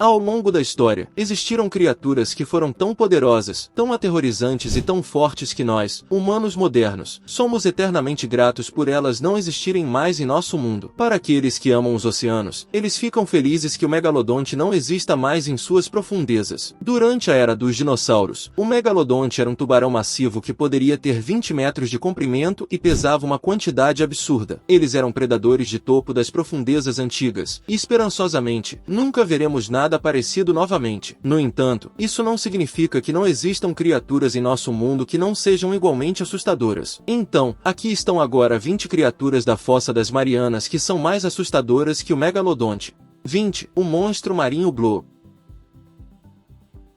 Ao longo da história, existiram criaturas que foram tão poderosas, tão aterrorizantes e tão fortes que nós, humanos modernos, somos eternamente gratos por elas não existirem mais em nosso mundo. Para aqueles que amam os oceanos, eles ficam felizes que o megalodonte não exista mais em suas profundezas. Durante a era dos dinossauros, o megalodonte era um tubarão massivo que poderia ter 20 metros de comprimento e pesava uma quantidade absurda. Eles eram predadores de topo das profundezas antigas, e esperançosamente, nunca veremos nada parecido novamente. No entanto, isso não significa que não existam criaturas em nosso mundo que não sejam igualmente assustadoras. Então, aqui estão agora 20 criaturas da Fossa das Marianas que são mais assustadoras que o megalodonte. 20. O monstro marinho Bloop.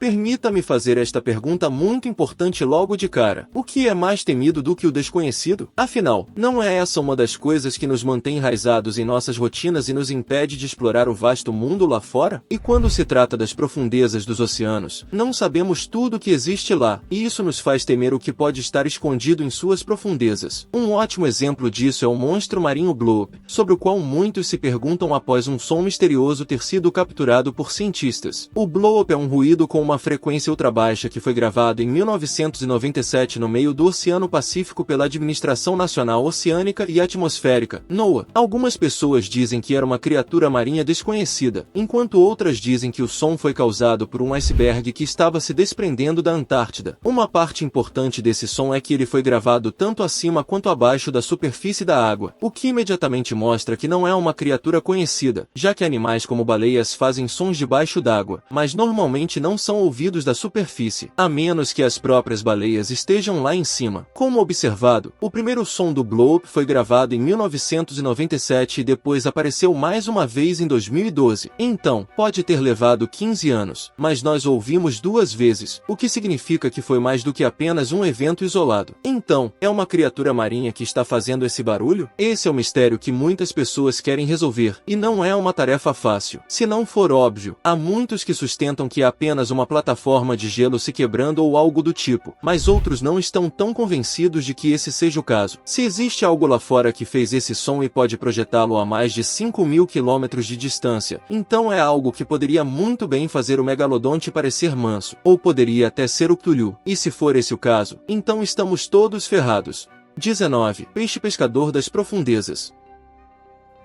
Permita-me fazer esta pergunta muito importante logo de cara. O que é mais temido do que o desconhecido? Afinal, não é essa uma das coisas que nos mantém enraizados em nossas rotinas e nos impede de explorar o vasto mundo lá fora? E quando se trata das profundezas dos oceanos, não sabemos tudo o que existe lá, e isso nos faz temer o que pode estar escondido em suas profundezas. Um ótimo exemplo disso é o monstro marinho Bloop, sobre o qual muitos se perguntam após um som misterioso ter sido capturado por cientistas. O Bloop é um ruído com uma frequência ultrabaixa que foi gravado em 1997 no meio do Oceano Pacífico pela Administração Nacional Oceânica e Atmosférica, NOAA. Algumas pessoas dizem que era uma criatura marinha desconhecida, enquanto outras dizem que o som foi causado por um iceberg que estava se desprendendo da Antártida. Uma parte importante desse som é que ele foi gravado tanto acima quanto abaixo da superfície da água, o que imediatamente mostra que não é uma criatura conhecida, já que animais como baleias fazem sons debaixo d'água, mas normalmente não são ouvidos da superfície, a menos que as próprias baleias estejam lá em cima. Como observado, o primeiro som do Bloop foi gravado em 1997 e depois apareceu mais uma vez em 2012. Então, pode ter levado 15 anos, mas nós ouvimos duas vezes, o que significa que foi mais do que apenas um evento isolado. Então, é uma criatura marinha que está fazendo esse barulho? Esse é o mistério que muitas pessoas querem resolver, e não é uma tarefa fácil. Se não for óbvio, há muitos que sustentam que é apenas uma plataforma de gelo se quebrando ou algo do tipo, mas outros não estão tão convencidos de que esse seja o caso. Se existe algo lá fora que fez esse som e pode projetá-lo a mais de 5.000 quilômetros de distância, então é algo que poderia muito bem fazer o megalodonte parecer manso, ou poderia até ser o Cthulhu. E se for esse o caso, então estamos todos ferrados. 19. Peixe pescador das profundezas.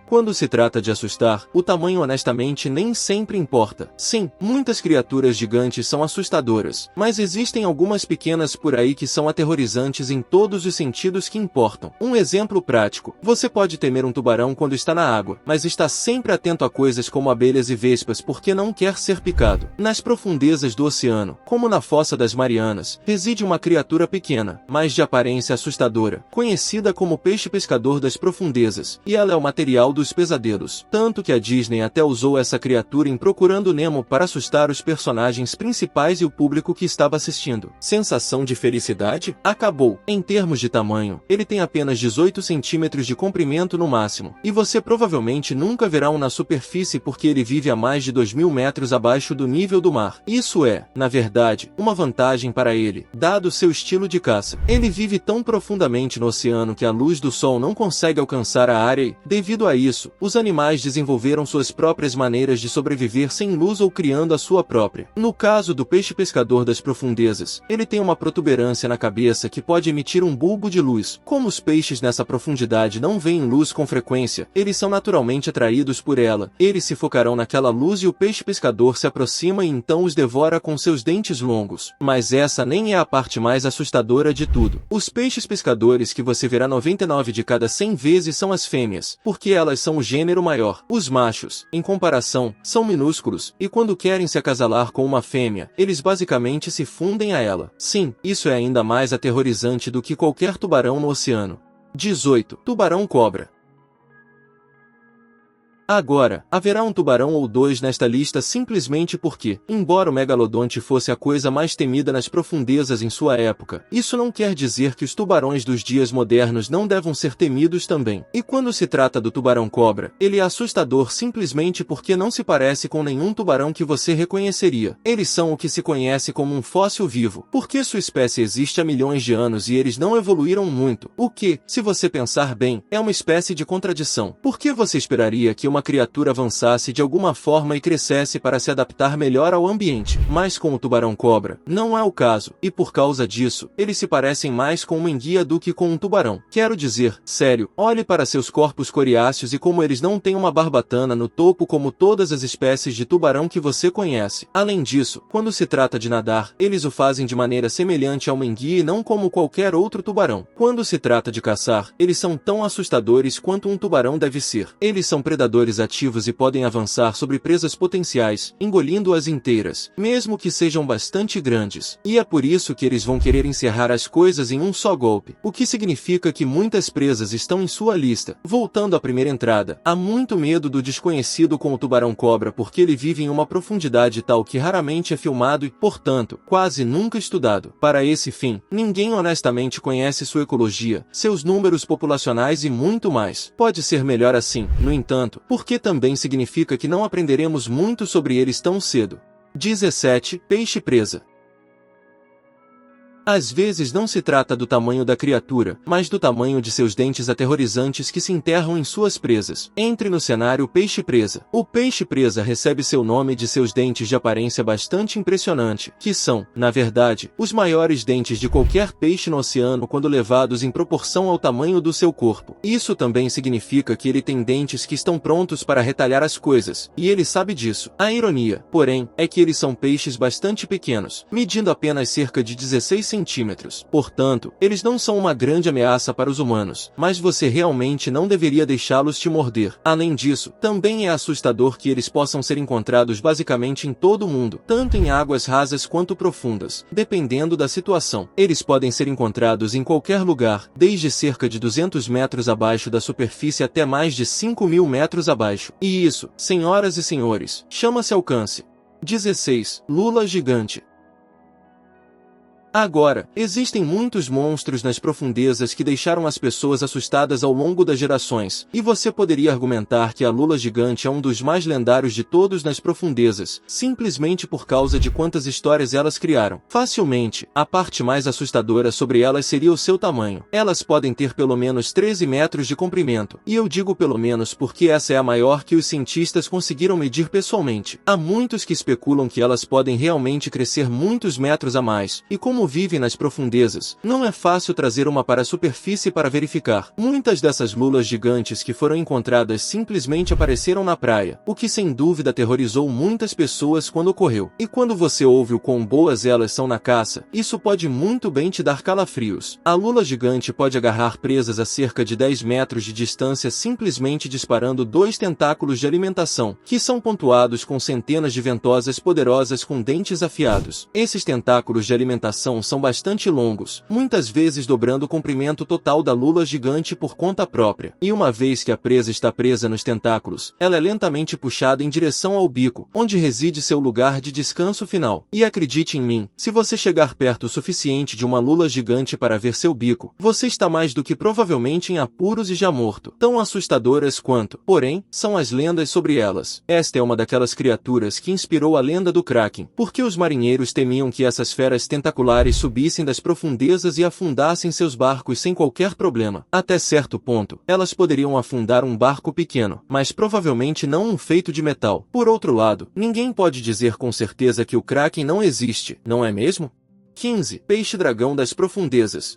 Quando se trata de assustar, o tamanho honestamente nem sempre importa. Sim, muitas criaturas gigantes são assustadoras, mas existem algumas pequenas por aí que são aterrorizantes em todos os sentidos que importam. Um exemplo prático: você pode temer um tubarão quando está na água, mas está sempre atento a coisas como abelhas e vespas porque não quer ser picado. Nas profundezas do oceano, como na Fossa das Marianas, reside uma criatura pequena, mas de aparência assustadora, conhecida como peixe pescador das profundezas, e ela é o material dos pesadelos, tanto que a Disney até usou essa criatura em Procurando Nemo para assustar os personagens principais e o público que estava assistindo. Sensação de felicidade? Acabou. Em termos de tamanho, ele tem apenas 18 centímetros de comprimento no máximo, e você provavelmente nunca verá um na superfície porque ele vive a mais de 2.000 metros abaixo do nível do mar. Isso é, na verdade, uma vantagem para ele, dado seu estilo de caça. Ele vive tão profundamente no oceano que a luz do sol não consegue alcançar a área e, devido a isso, os animais desenvolveram suas próprias maneiras de sobreviver sem luz ou criando a sua própria. No caso do peixe pescador das profundezas, ele tem uma protuberância na cabeça que pode emitir um bulbo de luz. Como os peixes nessa profundidade não veem luz com frequência, eles são naturalmente atraídos por ela. Eles se focarão naquela luz e o peixe pescador se aproxima e então os devora com seus dentes longos. Mas essa nem é a parte mais assustadora de tudo. Os peixes pescadores que você verá 99 de cada 100 vezes são as fêmeas, porque elas são o gênero maior. Os machos, em comparação, são minúsculos, e quando querem se acasalar com uma fêmea, eles basicamente se fundem a ela. Sim, isso é ainda mais aterrorizante do que qualquer tubarão no oceano. 18. Tubarão-cobra. Agora, haverá um tubarão ou dois nesta lista simplesmente porque, embora o megalodonte fosse a coisa mais temida nas profundezas em sua época, isso não quer dizer que os tubarões dos dias modernos não devam ser temidos também. E quando se trata do tubarão-cobra, ele é assustador simplesmente porque não se parece com nenhum tubarão que você reconheceria. Eles são o que se conhece como um fóssil vivo, porque sua espécie existe há milhões de anos e eles não evoluíram muito, o que, se você pensar bem, é uma espécie de contradição. Por que você esperaria que uma uma criatura avançasse de alguma forma e crescesse para se adaptar melhor ao ambiente. Mas com o tubarão-cobra, não é o caso, e por causa disso, eles se parecem mais com uma enguia do que com um tubarão. Quero dizer, sério, olhe para seus corpos coriáceos e como eles não têm uma barbatana no topo como todas as espécies de tubarão que você conhece. Além disso, quando se trata de nadar, eles o fazem de maneira semelhante a uma enguia e não como qualquer outro tubarão. Quando se trata de caçar, eles são tão assustadores quanto um tubarão deve ser. Eles são predadores ativos e podem avançar sobre presas potenciais, engolindo-as inteiras, mesmo que sejam bastante grandes. E é por isso que eles vão querer encerrar as coisas em um só golpe, o que significa que muitas presas estão em sua lista. Voltando à primeira entrada, há muito medo do desconhecido com o tubarão-cobra porque ele vive em uma profundidade tal que raramente é filmado e, portanto, quase nunca estudado. Para esse fim, ninguém honestamente conhece sua ecologia, seus números populacionais e muito mais. Pode ser melhor assim, no entanto, porque também significa que não aprenderemos muito sobre eles tão cedo. 17. Peixe-presa. Às vezes não se trata do tamanho da criatura, mas do tamanho de seus dentes aterrorizantes que se enterram em suas presas. Entre no cenário peixe-presa. O peixe-presa recebe seu nome de seus dentes de aparência bastante impressionante, que são, na verdade, os maiores dentes de qualquer peixe no oceano quando levados em proporção ao tamanho do seu corpo. Isso também significa que ele tem dentes que estão prontos para retalhar as coisas, e ele sabe disso. A ironia, porém, é que eles são peixes bastante pequenos, medindo apenas cerca de 16 centímetros. Portanto, eles não são uma grande ameaça para os humanos, mas você realmente não deveria deixá-los te morder. Além disso, também é assustador que eles possam ser encontrados basicamente em todo o mundo, tanto em águas rasas quanto profundas, dependendo da situação. Eles podem ser encontrados em qualquer lugar, desde cerca de 200 metros abaixo da superfície até mais de 5.000 metros abaixo. E isso, senhoras e senhores, chama-se alcance. 16. Lula gigante. Agora, existem muitos monstros nas profundezas que deixaram as pessoas assustadas ao longo das gerações, e você poderia argumentar que a lula gigante é um dos mais lendários de todos nas profundezas, simplesmente por causa de quantas histórias elas criaram. Facilmente, a parte mais assustadora sobre elas seria o seu tamanho. Elas podem ter pelo menos 13 metros de comprimento, e eu digo pelo menos porque essa é a maior que os cientistas conseguiram medir pessoalmente. Há muitos que especulam que elas podem realmente crescer muitos metros a mais, e como vivem nas profundezas, não é fácil trazer uma para a superfície para verificar. Muitas dessas lulas gigantes que foram encontradas simplesmente apareceram na praia, o que sem dúvida aterrorizou muitas pessoas quando ocorreu. E quando você ouve o quão boas elas são na caça, isso pode muito bem te dar calafrios. A lula gigante pode agarrar presas a cerca de 10 metros de distância simplesmente disparando 2 tentáculos de alimentação, que são pontuados com centenas de ventosas poderosas com dentes afiados. Esses tentáculos de alimentação são bastante longos, muitas vezes dobrando o comprimento total da lula gigante por conta própria. E uma vez que a presa está presa nos tentáculos, ela é lentamente puxada em direção ao bico, onde reside seu lugar de descanso final. E acredite em mim, se você chegar perto o suficiente de uma lula gigante para ver seu bico, você está mais do que provavelmente em apuros e já morto. Tão assustadoras quanto, porém, são as lendas sobre elas. Esta é uma daquelas criaturas que inspirou a lenda do Kraken, porque os marinheiros temiam que essas feras tentaculares subissem das profundezas e afundassem seus barcos sem qualquer problema. Até certo ponto, elas poderiam afundar um barco pequeno, mas provavelmente não um feito de metal. Por outro lado, ninguém pode dizer com certeza que o Kraken não existe, não é mesmo? 15. Peixe-dragão das profundezas.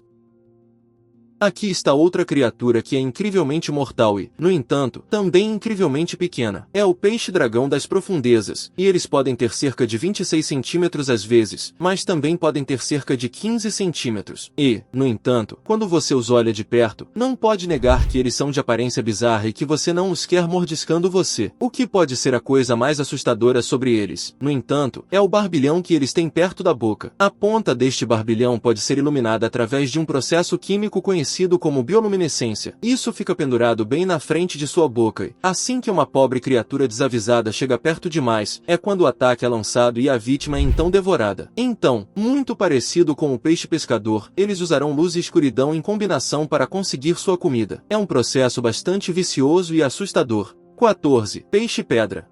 Aqui está outra criatura que é incrivelmente mortal e, no entanto, também incrivelmente pequena. É o peixe-dragão das profundezas, e eles podem ter cerca de 26 centímetros às vezes, mas também podem ter cerca de 15 centímetros. E, no entanto, quando você os olha de perto, não pode negar que eles são de aparência bizarra e que você não os quer mordiscando você. O que pode ser a coisa mais assustadora sobre eles, no entanto, é o barbilhão que eles têm perto da boca. A ponta deste barbilhão pode ser iluminada através de um processo químico conhecido como bioluminescência. Isso fica pendurado bem na frente de sua boca e, assim que uma pobre criatura desavisada chega perto demais, é quando o ataque é lançado e a vítima é então devorada. Então, muito parecido com o peixe pescador, eles usarão luz e escuridão em combinação para conseguir sua comida. É um processo bastante vicioso e assustador. 14. Peixe-pedra.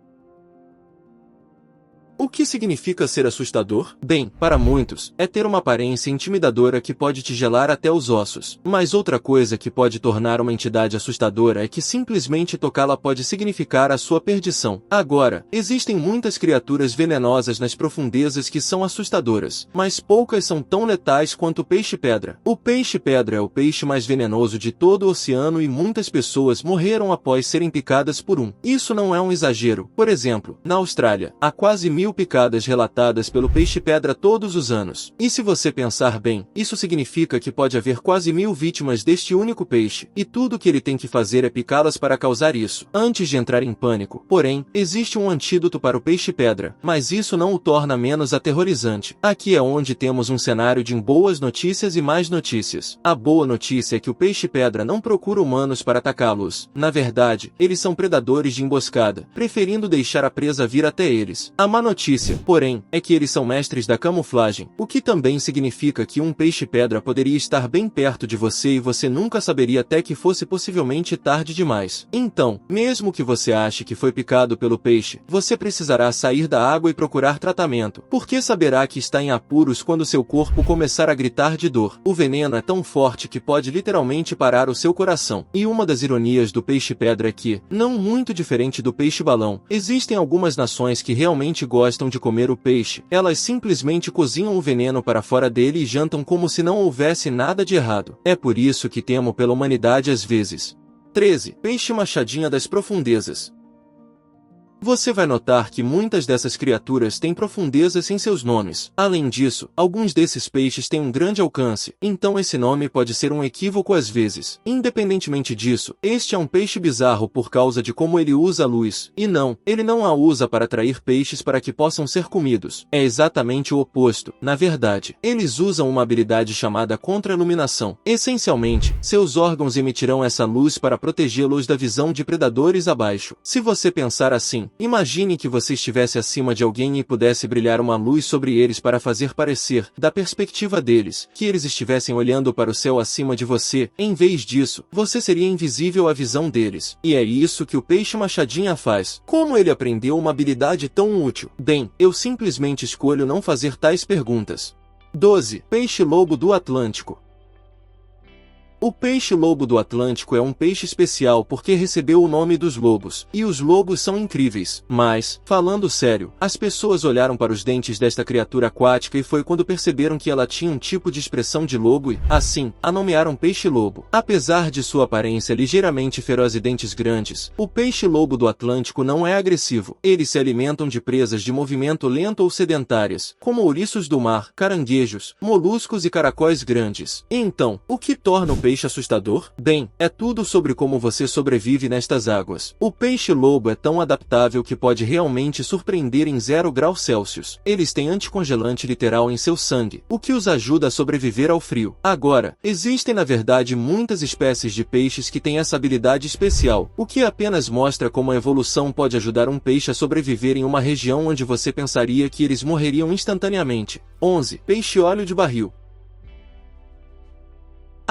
O que significa ser assustador? Bem, para muitos, é ter uma aparência intimidadora que pode te gelar até os ossos. Mas outra coisa que pode tornar uma entidade assustadora é que simplesmente tocá-la pode significar a sua perdição. Agora, existem muitas criaturas venenosas nas profundezas que são assustadoras, mas poucas são tão letais quanto o peixe-pedra. O peixe-pedra é o peixe mais venenoso de todo o oceano e muitas pessoas morreram após serem picadas por um. Isso não é um exagero. Por exemplo, na Austrália, há quase 1000 picadas relatadas pelo peixe-pedra todos os anos. E se você pensar bem, isso significa que pode haver quase 1000 vítimas deste único peixe, e tudo que ele tem que fazer é picá-las para causar isso, antes de entrar em pânico. Porém, existe um antídoto para o peixe-pedra, mas isso não o torna menos aterrorizante. Aqui é onde temos um cenário de boas notícias e mais notícias. A boa notícia é que o peixe-pedra não procura humanos para atacá-los. Na verdade, eles são predadores de emboscada, preferindo deixar a presa vir até eles. A má notícia, porém, é que eles são mestres da camuflagem, o que também significa que um peixe-pedra poderia estar bem perto de você e você nunca saberia até que fosse possivelmente tarde demais. Então, mesmo que você ache que foi picado pelo peixe, você precisará sair da água e procurar tratamento, porque saberá que está em apuros quando seu corpo começar a gritar de dor. O veneno é tão forte que pode literalmente parar o seu coração. E uma das ironias do peixe-pedra é que, não muito diferente do peixe-balão, existem algumas nações que realmente gostam de comer o peixe. Elas simplesmente cozinham o veneno para fora dele e jantam como se não houvesse nada de errado. É por isso que temo pela humanidade às vezes. 13. Peixe-machadinha das profundezas. Você vai notar que muitas dessas criaturas têm profundezas em seus nomes. Além disso, alguns desses peixes têm um grande alcance, então esse nome pode ser um equívoco às vezes. Independentemente disso, este é um peixe bizarro por causa de como ele usa a luz. E não, ele não a usa para atrair peixes para que possam ser comidos. É exatamente o oposto. Na verdade, eles usam uma habilidade chamada contra-iluminação. Essencialmente, seus órgãos emitirão essa luz para protegê-los da visão de predadores abaixo. Se você pensar assim, imagine que você estivesse acima de alguém e pudesse brilhar uma luz sobre eles para fazer parecer, da perspectiva deles, que eles estivessem olhando para o céu acima de você. Em vez disso, você seria invisível à visão deles. E é isso que o peixe-machadinha faz. Como ele aprendeu uma habilidade tão útil? Bem, eu simplesmente escolho não fazer tais perguntas. 12. Peixe-lobo do Atlântico. O peixe-lobo do Atlântico é um peixe especial porque recebeu o nome dos lobos, e os lobos são incríveis. Mas, falando sério, as pessoas olharam para os dentes desta criatura aquática e foi quando perceberam que ela tinha um tipo de expressão de lobo e, assim, a nomearam peixe-lobo. Apesar de sua aparência ligeiramente feroz e dentes grandes, o peixe-lobo do Atlântico não é agressivo. Eles se alimentam de presas de movimento lento ou sedentárias, como ouriços do mar, caranguejos, moluscos e caracóis grandes. Então, o que torna o peixe assustador? Bem, é tudo sobre como você sobrevive nestas águas. O peixe-lobo é tão adaptável que pode realmente surpreender em 0 graus Celsius. Eles têm anticongelante literal em seu sangue, o que os ajuda a sobreviver ao frio. Agora, existem na verdade muitas espécies de peixes que têm essa habilidade especial, o que apenas mostra como a evolução pode ajudar um peixe a sobreviver em uma região onde você pensaria que eles morreriam instantaneamente. 11. Peixe-olho de barril.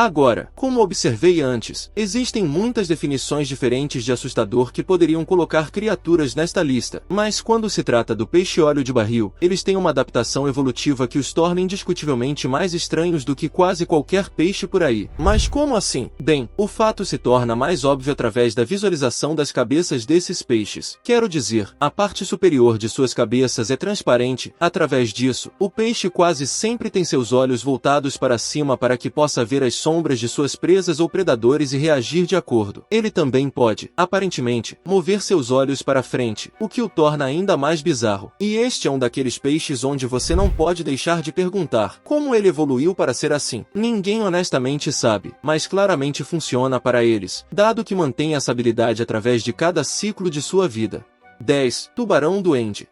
Agora, como observei antes, existem muitas definições diferentes de assustador que poderiam colocar criaturas nesta lista, mas quando se trata do peixe-olho de barril, eles têm uma adaptação evolutiva que os torna indiscutivelmente mais estranhos do que quase qualquer peixe por aí. Mas como assim? Bem, o fato se torna mais óbvio através da visualização das cabeças desses peixes. Quero dizer, a parte superior de suas cabeças é transparente. Através disso, o peixe quase sempre tem seus olhos voltados para cima para que possa ver as sombras de suas presas ou predadores e reagir de acordo. Ele também pode, aparentemente, mover seus olhos para frente, o que o torna ainda mais bizarro. E este é um daqueles peixes onde você não pode deixar de perguntar como ele evoluiu para ser assim. Ninguém honestamente sabe, mas claramente funciona para eles, dado que mantém essa habilidade através de cada ciclo de sua vida. 10. Tubarão-duende.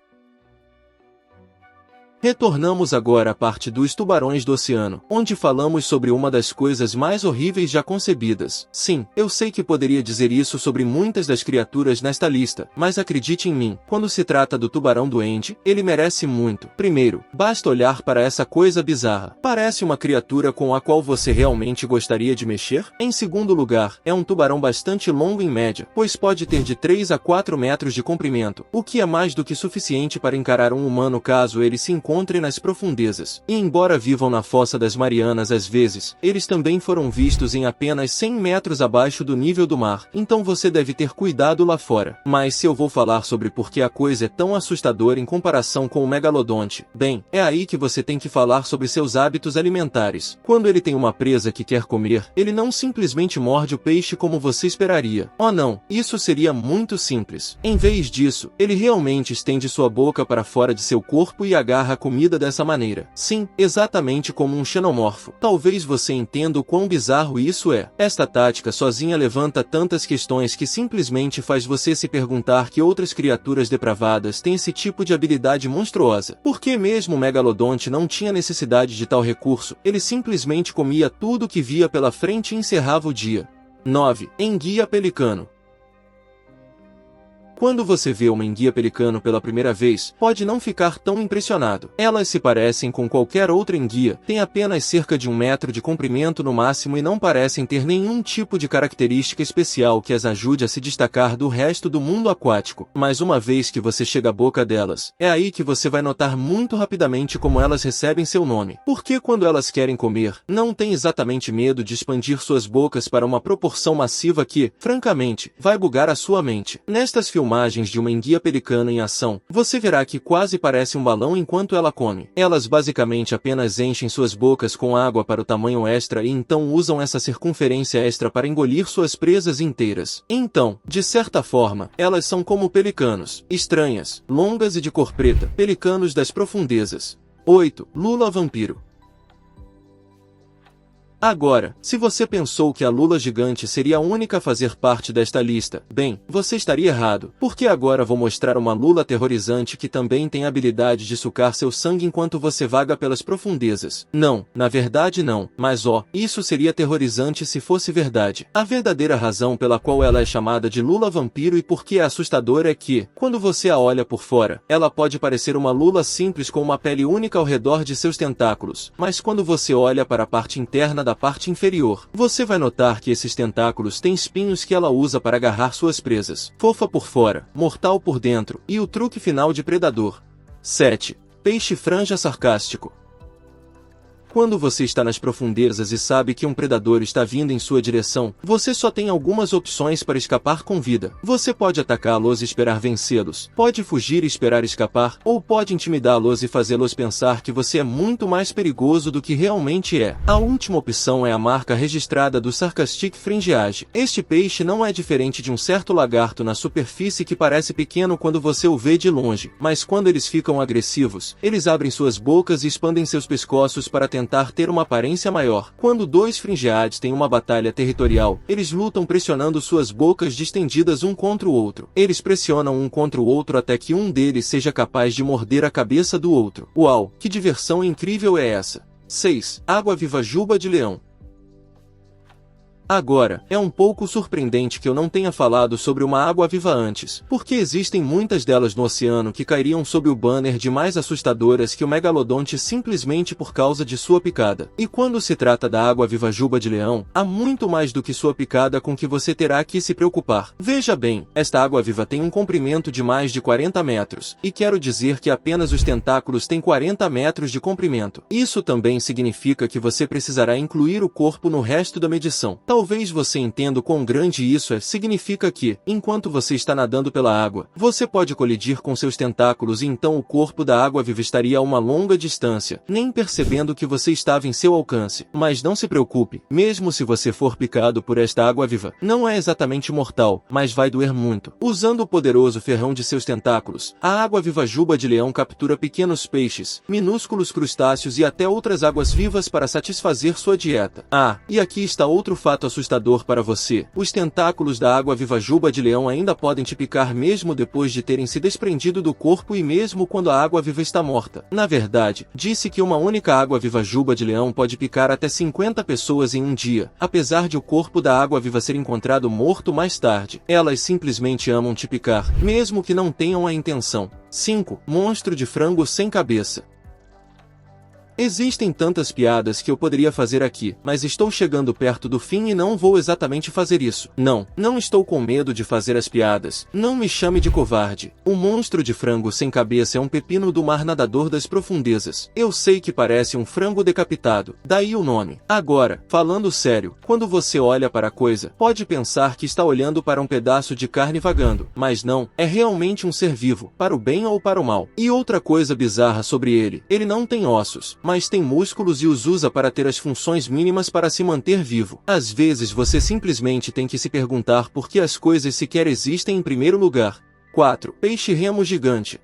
Retornamos agora à parte dos tubarões do oceano, onde falamos sobre uma das coisas mais horríveis já concebidas. Sim, eu sei que poderia dizer isso sobre muitas das criaturas nesta lista, mas acredite em mim, quando se trata do tubarão doente, ele merece muito. Primeiro, basta olhar para essa coisa bizarra. Parece uma criatura com a qual você realmente gostaria de mexer? Em segundo lugar, é um tubarão bastante longo em média, pois pode ter de 3 a 4 metros de comprimento, o que é mais do que suficiente para encarar um humano caso ele se encontre nas profundezas. E embora vivam na Fossa das Marianas às vezes, eles também foram vistos em apenas 100 metros abaixo do nível do mar, então você deve ter cuidado lá fora. Mas se eu vou falar sobre por que a coisa é tão assustadora em comparação com o megalodonte, bem, é aí que você tem que falar sobre seus hábitos alimentares. Quando ele tem uma presa que quer comer, ele não simplesmente morde o peixe como você esperaria. Oh não, isso seria muito simples. Em vez disso, ele realmente estende sua boca para fora de seu corpo e agarra a comida dessa maneira. Sim, exatamente como um xenomorfo. Talvez você entenda o quão bizarro isso é. Esta tática sozinha levanta tantas questões que simplesmente faz você se perguntar que outras criaturas depravadas têm esse tipo de habilidade monstruosa. Por que mesmo o megalodonte não tinha necessidade de tal recurso? Ele simplesmente comia tudo que via pela frente e encerrava o dia. 9. Enguia pelicano. Quando você vê uma enguia pelicano pela primeira vez, pode não ficar tão impressionado. Elas se parecem com qualquer outra enguia, têm apenas cerca de 1 metro de comprimento no máximo e não parecem ter nenhum tipo de característica especial que as ajude a se destacar do resto do mundo aquático. Mas uma vez que você chega à boca delas, é aí que você vai notar muito rapidamente como elas recebem seu nome. Porque quando elas querem comer, não têm exatamente medo de expandir suas bocas para uma proporção massiva que, francamente, vai bugar a sua mente. Nestas filmagens de uma enguia pelicana em ação, você verá que quase parece um balão enquanto ela come. Elas basicamente apenas enchem suas bocas com água para o tamanho extra e então usam essa circunferência extra para engolir suas presas inteiras. Então, de certa forma, elas são como pelicanos, estranhas, longas e de cor preta, pelicanos das profundezas. 8. Lula vampiro. Agora, se você pensou que a lula gigante seria a única a fazer parte desta lista, bem, você estaria errado, porque agora vou mostrar uma lula aterrorizante que também tem a habilidade de sucar seu sangue enquanto você vaga pelas profundezas. Não, na verdade não, mas isso seria aterrorizante se fosse verdade. A verdadeira razão pela qual ela é chamada de lula vampiro e por que é assustadora é que, quando você a olha por fora, ela pode parecer uma lula simples com uma pele única ao redor de seus tentáculos, mas quando você olha para a parte interna da parte inferior, você vai notar que esses tentáculos têm espinhos que ela usa para agarrar suas presas. Fofa por fora, mortal por dentro, e o truque final de predador. 7. Peixe franja sarcástico. Quando você está nas profundezas e sabe que um predador está vindo em sua direção, você só tem algumas opções para escapar com vida. Você pode atacá-los e esperar vencê-los, pode fugir e esperar escapar, ou pode intimidá-los e fazê-los pensar que você é muito mais perigoso do que realmente é. A última opção é a marca registrada do Sarcastic Fringeage. Este peixe não é diferente de um certo lagarto na superfície que parece pequeno quando você o vê de longe, mas quando eles ficam agressivos, eles abrem suas bocas e expandem seus pescoços para tentar ter uma aparência maior. Quando dois fringeades têm uma batalha territorial, eles lutam pressionando suas bocas distendidas um contra o outro. Eles pressionam um contra o outro até que um deles seja capaz de morder a cabeça do outro. Uau, que diversão incrível é essa! 6. Água-viva juba de leão. Agora, é um pouco surpreendente que eu não tenha falado sobre uma água-viva antes, porque existem muitas delas no oceano que cairiam sob o banner de mais assustadoras que o megalodonte simplesmente por causa de sua picada. E quando se trata da água-viva juba de leão, há muito mais do que sua picada com que você terá que se preocupar. Veja bem, esta água-viva tem um comprimento de mais de 40 metros, e quero dizer que apenas os tentáculos têm 40 metros de comprimento. Isso também significa que você precisará incluir o corpo no resto da medição. Talvez você entenda o quão grande isso é. Significa que, enquanto você está nadando pela água, você pode colidir com seus tentáculos e então o corpo da água-viva estaria a uma longa distância, nem percebendo que você estava em seu alcance. Mas não se preocupe, mesmo se você for picado por esta água-viva, não é exatamente mortal, mas vai doer muito. Usando o poderoso ferrão de seus tentáculos, a água-viva juba de leão captura pequenos peixes, minúsculos crustáceos e até outras águas-vivas para satisfazer sua dieta. E aqui está outro fato pensamento assustador para você. Os tentáculos da água-viva juba de leão ainda podem te picar mesmo depois de terem se desprendido do corpo e mesmo quando a água-viva está morta. Na verdade, disse que uma única água-viva juba de leão pode picar até 50 pessoas em um dia. Apesar de o corpo da água-viva ser encontrado morto mais tarde, elas simplesmente amam te picar, mesmo que não tenham a intenção. 5. Monstro de frango sem cabeça. Existem tantas piadas que eu poderia fazer aqui, mas estou chegando perto do fim e não vou exatamente fazer isso. Não estou com medo de fazer as piadas. Não me chame de covarde. O monstro de frango sem cabeça é um pepino do mar nadador das profundezas. Eu sei que parece um frango decapitado, daí o nome. Agora, falando sério, quando você olha para a coisa, pode pensar que está olhando para um pedaço de carne vagando, mas não, é realmente um ser vivo, para o bem ou para o mal. E outra coisa bizarra sobre ele não tem ossos, mas tem músculos e os usa para ter as funções mínimas para se manter vivo. Às vezes você simplesmente tem que se perguntar por que as coisas sequer existem em primeiro lugar. 4. Peixe-remo gigante.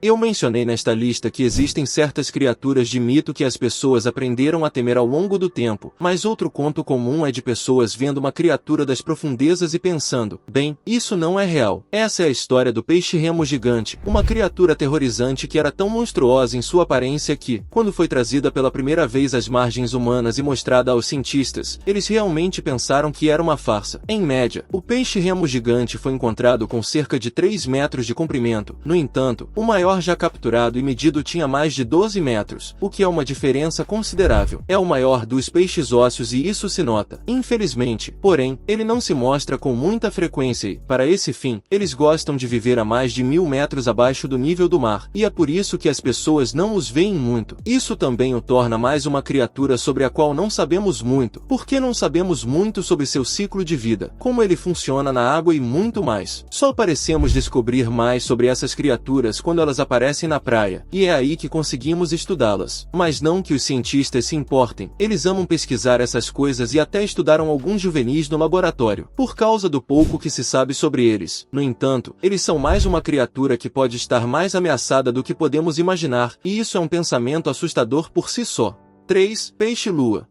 Eu mencionei nesta lista que existem certas criaturas de mito que as pessoas aprenderam a temer ao longo do tempo, mas outro conto comum é de pessoas vendo uma criatura das profundezas e pensando, bem, isso não é real. Essa é a história do peixe-remo gigante, uma criatura aterrorizante que era tão monstruosa em sua aparência que, quando foi trazida pela primeira vez às margens humanas e mostrada aos cientistas, eles realmente pensaram que era uma farsa. Em média, o peixe-remo gigante foi encontrado com cerca de 3 metros de comprimento. No entanto, o maior já capturado e medido tinha mais de 12 metros, o que é uma diferença considerável. É o maior dos peixes ósseos e isso se nota. Infelizmente, porém, ele não se mostra com muita frequência e, para esse fim, eles gostam de viver a mais de 1000 metros abaixo do nível do mar, e é por isso que as pessoas não os veem muito. Isso também o torna mais uma criatura sobre a qual não sabemos muito, porque não sabemos muito sobre seu ciclo de vida, como ele funciona na água e muito mais. Só parecemos descobrir mais sobre essas criaturas quando elas aparecem na praia, e é aí que conseguimos estudá-las. Mas não que os cientistas se importem, eles amam pesquisar essas coisas e até estudaram alguns juvenis no laboratório, por causa do pouco que se sabe sobre eles. No entanto, eles são mais uma criatura que pode estar mais ameaçada do que podemos imaginar, e isso é um pensamento assustador por si só. 3. Peixe-lua.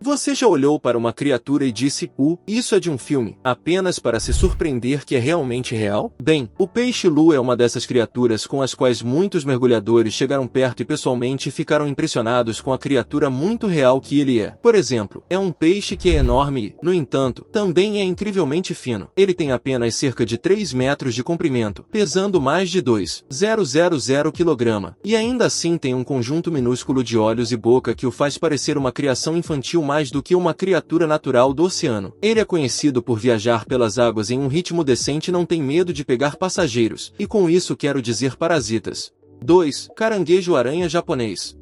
Você já olhou para uma criatura e disse, isso é de um filme, apenas para se surpreender que é realmente real? Bem, o peixe-lua é uma dessas criaturas com as quais muitos mergulhadores chegaram perto e pessoalmente ficaram impressionados com a criatura muito real que ele é. Por exemplo, é um peixe que é enorme e, no entanto, também é incrivelmente fino. Ele tem apenas cerca de 3 metros de comprimento, pesando mais de 2,000 kg, e ainda assim tem um conjunto minúsculo de olhos e boca que o faz parecer uma criação infantil mais do que uma criatura natural do oceano. Ele é conhecido por viajar pelas águas em um ritmo decente e não tem medo de pegar passageiros, e com isso quero dizer parasitas. 2. Caranguejo-aranha japonês.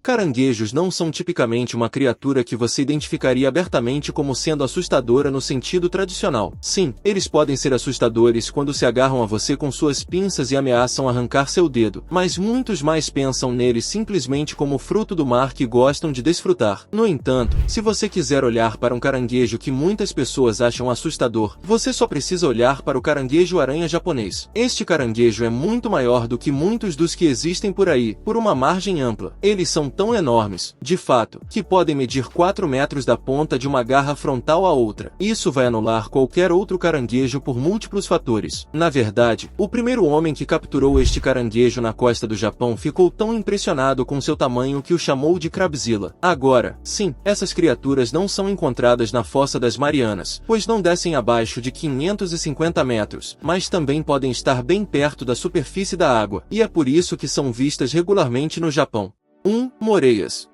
Caranguejos não são tipicamente uma criatura que você identificaria abertamente como sendo assustadora no sentido tradicional. Sim, eles podem ser assustadores quando se agarram a você com suas pinças e ameaçam arrancar seu dedo, mas muitos mais pensam neles simplesmente como fruto do mar que gostam de desfrutar. No entanto, se você quiser olhar para um caranguejo que muitas pessoas acham assustador, você só precisa olhar para o caranguejo-aranha japonês. Este caranguejo é muito maior do que muitos dos que existem por aí, por uma margem ampla. Eles são tão enormes, de fato, que podem medir 4 metros da ponta de uma garra frontal à outra. Isso vai anular qualquer outro caranguejo por múltiplos fatores. Na verdade, o primeiro homem que capturou este caranguejo na costa do Japão ficou tão impressionado com seu tamanho que o chamou de Crabzilla. Agora, sim, essas criaturas não são encontradas na Fossa das Marianas, pois não descem abaixo de 550 metros, mas também podem estar bem perto da superfície da água, e é por isso que são vistas regularmente no Japão. 1. Moreias.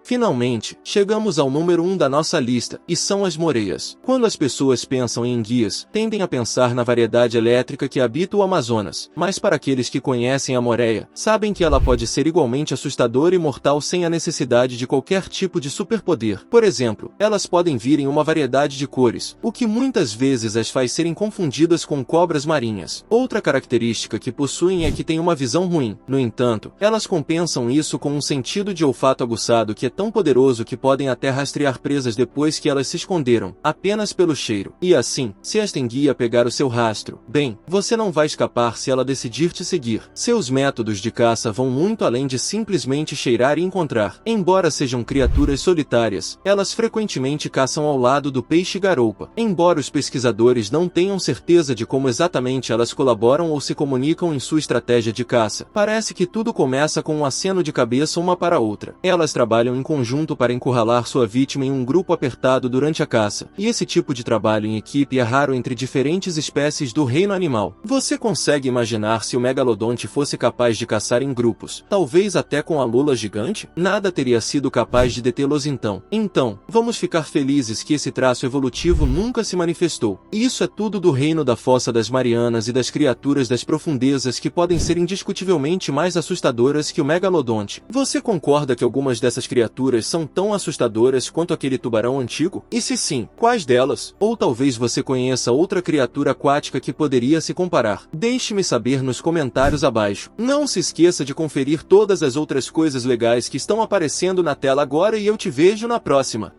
Finalmente, chegamos ao número 1 da nossa lista, e são as moreias. Quando as pessoas pensam em enguias, tendem a pensar na variedade elétrica que habita o Amazonas, mas para aqueles que conhecem a moreia, sabem que ela pode ser igualmente assustadora e mortal sem a necessidade de qualquer tipo de superpoder. Por exemplo, elas podem vir em uma variedade de cores, o que muitas vezes as faz serem confundidas com cobras marinhas. Outra característica que possuem é que têm uma visão ruim. No entanto, elas compensam isso com um sentido de olfato aguçado que é tão poderoso que podem até rastrear presas depois que elas se esconderam, apenas pelo cheiro. E assim, se esta enguia pegar o seu rastro, bem, você não vai escapar se ela decidir te seguir. Seus métodos de caça vão muito além de simplesmente cheirar e encontrar. Embora sejam criaturas solitárias, elas frequentemente caçam ao lado do peixe-garoupa. Embora os pesquisadores não tenham certeza de como exatamente elas colaboram ou se comunicam em sua estratégia de caça, parece que tudo começa com um aceno de cabeça uma para a outra. Elas trabalham em conjunto para encurralar sua vítima em um grupo apertado durante a caça, e esse tipo de trabalho em equipe é raro entre diferentes espécies do reino animal. Você consegue imaginar se o megalodonte fosse capaz de caçar em grupos, talvez até com a lula gigante? Nada teria sido capaz de detê-los então. Então, vamos ficar felizes que esse traço evolutivo nunca se manifestou. E isso é tudo do reino da Fossa das Marianas e das criaturas das profundezas que podem ser indiscutivelmente mais assustadoras que o megalodonte. Você concorda que algumas dessas criaturas são tão assustadoras quanto aquele tubarão antigo? E se sim, quais delas? Ou talvez você conheça outra criatura aquática que poderia se comparar? Deixe-me saber nos comentários abaixo. Não se esqueça de conferir todas as outras coisas legais que estão aparecendo na tela agora e eu te vejo na próxima.